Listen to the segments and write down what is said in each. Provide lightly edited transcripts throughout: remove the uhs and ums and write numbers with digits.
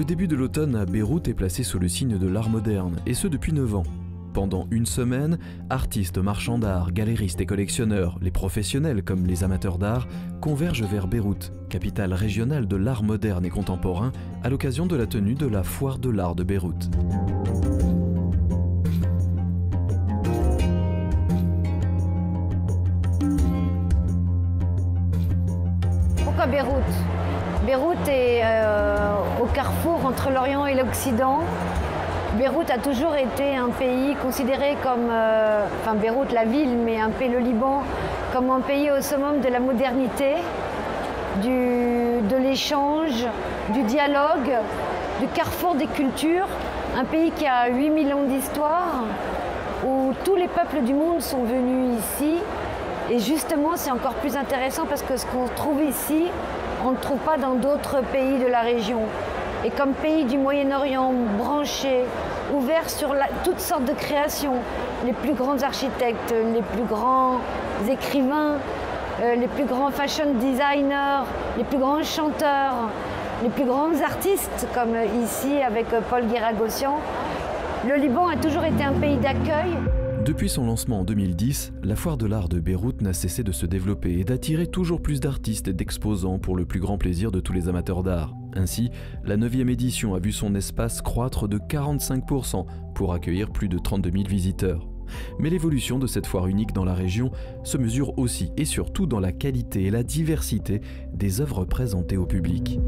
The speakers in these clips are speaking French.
Le début de l'automne à Beyrouth est placé sous le signe de l'art moderne, et ce depuis 9 ans. Pendant une semaine, artistes, marchands d'art, galéristes et collectionneurs, les professionnels comme les amateurs d'art, convergent vers Beyrouth, capitale régionale de l'art moderne et contemporain, à l'occasion de la tenue de la Foire de l'art de Beyrouth. Pourquoi Beyrouth? Beyrouth est au carrefour entre l'Orient et l'Occident. Beyrouth a toujours été un pays considéré comme, enfin Beyrouth la ville, mais le Liban, comme un pays au summum de la modernité, de l'échange, du dialogue, du carrefour des cultures. Un pays qui a 8000 ans d'histoire, où tous les peuples du monde sont venus ici. Et justement, c'est encore plus intéressant parce que ce qu'on trouve ici, on ne trouve pas dans d'autres pays de la région. Et comme pays du Moyen-Orient, branché, ouvert sur toutes sortes de créations, les plus grands architectes, les plus grands écrivains, les plus grands fashion designers, les plus grands chanteurs, les plus grands artistes, comme ici avec Paul Guiragossian. Le Liban a toujours été un pays d'accueil. Depuis son lancement en 2010, la Foire de l'art de Beyrouth n'a cessé de se développer et d'attirer toujours plus d'artistes et d'exposants pour le plus grand plaisir de tous les amateurs d'art. Ainsi, la 9e édition a vu son espace croître de 45% pour accueillir plus de 32 000 visiteurs. Mais l'évolution de cette foire unique dans la région se mesure aussi et surtout dans la qualité et la diversité des œuvres présentées au public.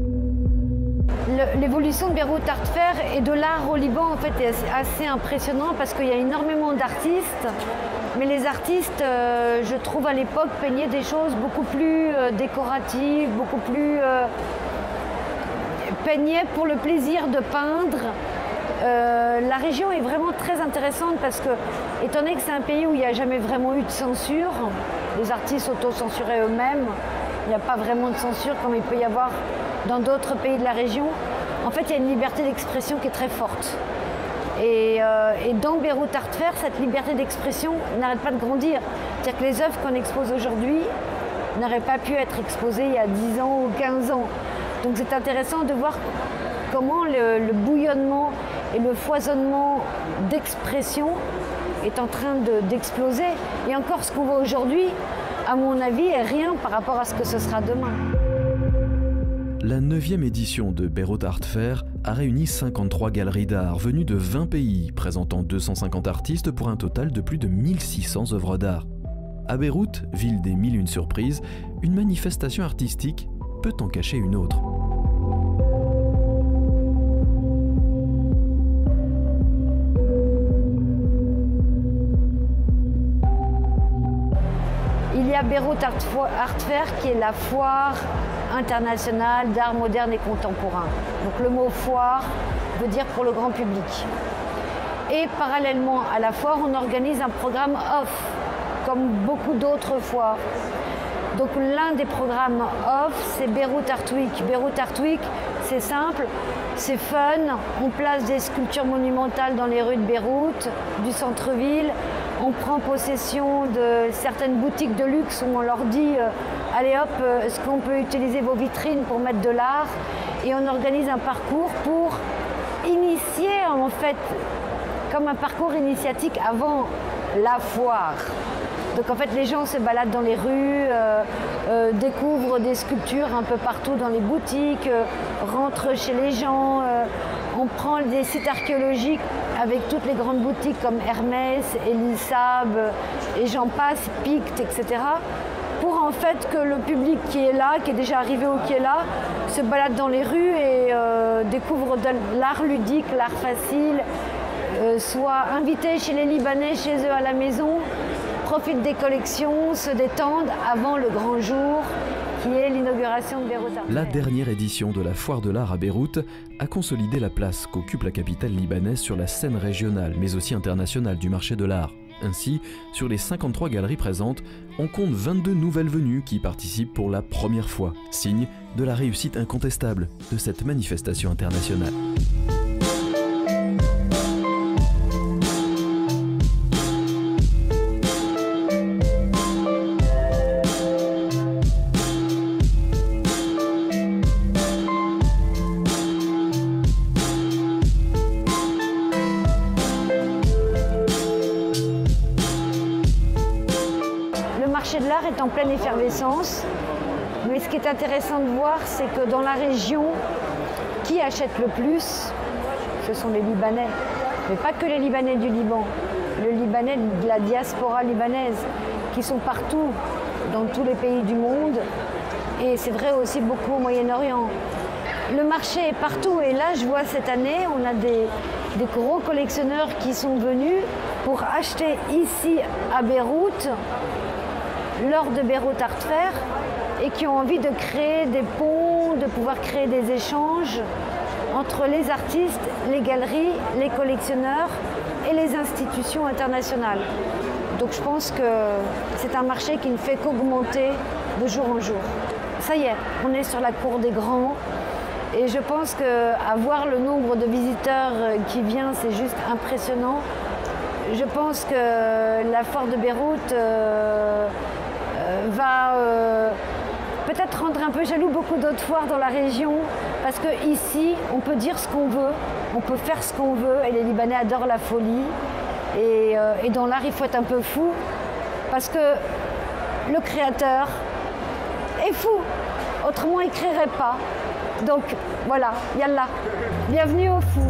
L'évolution de Beyrouth Art Fair et de l'art au Liban en fait est assez impressionnant parce qu'il y a énormément d'artistes, mais les artistes, je trouve à l'époque, peignaient des choses beaucoup plus décoratives, beaucoup plus peignaient pour le plaisir de peindre. La région est vraiment très intéressante parce que, étant donné que c'est un pays où il n'y a jamais vraiment eu de censure, les artistes s'auto-censuraient eux-mêmes, il n'y a pas vraiment de censure comme il peut y avoir dans d'autres pays de la région. En fait, il y a une liberté d'expression qui est très forte. Et dans Beyrouth Art Fair, cette liberté d'expression n'arrête pas de grandir. C'est-à-dire que les œuvres qu'on expose aujourd'hui n'auraient pas pu être exposées il y a 10 ans ou 15 ans. Donc c'est intéressant de voir comment le bouillonnement et le foisonnement d'expression est en train d'exploser. Et encore, ce qu'on voit aujourd'hui, à mon avis, est rien par rapport à ce que ce sera demain. La 9e édition de Beyrouth Art Fair a réuni 53 galeries d'art venues de 20 pays, présentant 250 artistes pour un total de plus de 1600 œuvres d'art. À Beyrouth, ville des 1001 surprises, une manifestation artistique peut en cacher une autre. Il y a Beyrouth Art Fair qui est la foire internationale d'art moderne et contemporain. Donc le mot foire veut dire pour le grand public. Et parallèlement à la foire, on organise un programme off, comme beaucoup d'autres foires. Donc l'un des programmes off, c'est Beyrouth Art Week. Beyrouth Art Week, c'est simple, c'est fun. On place des sculptures monumentales dans les rues de Beyrouth, du centre-ville. On prend possession de certaines boutiques de luxe où on leur dit allez hop, est-ce qu'on peut utiliser vos vitrines pour mettre de l'art? Et on organise un parcours pour initier en fait, comme un parcours initiatique avant la foire. Donc en fait les gens se baladent dans les rues, découvrent des sculptures un peu partout dans les boutiques, rentrent chez les gens, on prend des sites archéologiques avec toutes les grandes boutiques comme Hermès, Elisab, et j'en passe, Picte, etc. Pour en fait que le public qui est là, qui est déjà arrivé ou qui est là, se balade dans les rues et découvre de l'art ludique, l'art facile, soit invité chez les Libanais, chez eux à la maison, profite des collections, se détendent avant le grand jour qui est l'inauguration de Beyrouth Art Fair. La dernière édition de la Foire de l'art à Beyrouth a consolidé la place qu'occupe la capitale libanaise sur la scène régionale, mais aussi internationale du marché de l'art. Ainsi, sur les 53 galeries présentes, on compte 22 nouvelles venues qui participent pour la première fois, signe de la réussite incontestable de cette manifestation internationale. marché de l'art est en pleine effervescence. Mais ce qui est intéressant de voir, c'est que dans la région, qui achète le plus, ce sont les Libanais. Mais pas que les Libanais du Liban, les Libanais de la diaspora libanaise, qui sont partout, dans tous les pays du monde. Et c'est vrai aussi beaucoup au Moyen-Orient. Le marché est partout. Et là, je vois cette année, on a des gros collectionneurs qui sont venus pour acheter ici à Beyrouth, lors de Beyrouth Art Fair, et qui ont envie de créer des ponts, de pouvoir créer des échanges entre les artistes, les galeries, les collectionneurs et les institutions internationales. Donc je pense que c'est un marché qui ne fait qu'augmenter de jour en jour. Ça y est, on est sur la cour des grands et je pense qu'à voir le nombre de visiteurs qui vient, c'est juste impressionnant. Je pense que la foire de Beyrouth va peut-être rendre un peu jaloux beaucoup d'autres foires dans la région, parce qu'ici, on peut dire ce qu'on veut, on peut faire ce qu'on veut, et les Libanais adorent la folie. Et dans l'art, il faut être un peu fou, parce que le créateur est fou, autrement il ne créerait pas. Donc voilà, yallah, bienvenue au fou.